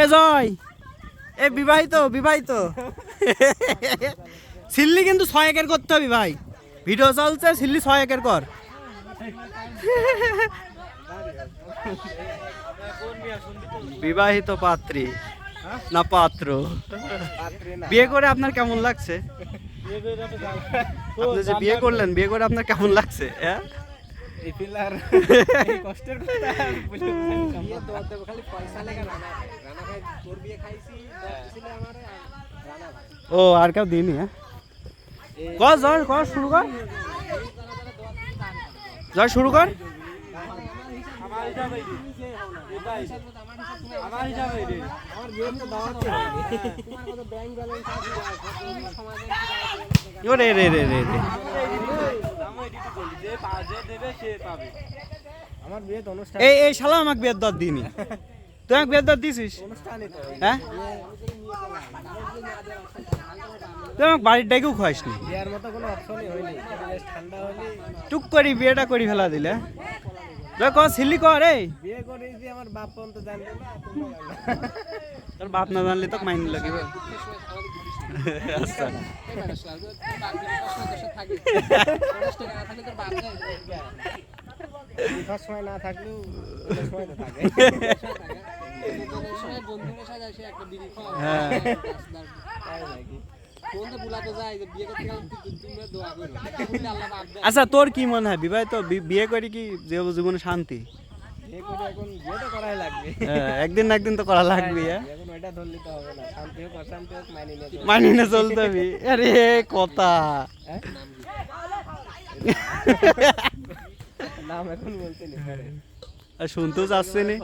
এ জয় এ বিবাহিত বিবাহিত সিল্লি কিন্তু 6 একের করতে হবে ভাই, ভিডিও চলছে, সিল্লি 6 একের কর। বিবাহিত পাত্রী না পাত্র, বিয়ে করে আপনার কেমন লাগছে? আপনি যে বিয়ে করলেন, বিয়ে করে আপনার কেমন লাগছে? ও আর কেউ দিইনি? কর জয়, কর শুরু কর, জয় শুরু কর। রে রে রে রে রে এই শালা আমাকে বিয়ের দর দিইনি, তুই আমাকে বিয়ের দর দিছিস? হ্যাঁ, তুই আমাকে বাড়ির ডেকেও খাইসনি, টুক করি বিয়েটা করি ফেলা দিলে। সিল্লি কর, এই আমার বাপ তো জানবে না, তোর বাপ না জানলে তো মাইনে লাগবে। আচ্ছা সময় না থাকলেও আচ্ছা, তোর কি মনে হয় বিবাহিত বিয়ে করে কি জীবনে শান্তি? একদিন না একদিন তো করা লাগবে, মানি না চলতে হবে। আরে কথা শুনতেও চাচ্ছে না।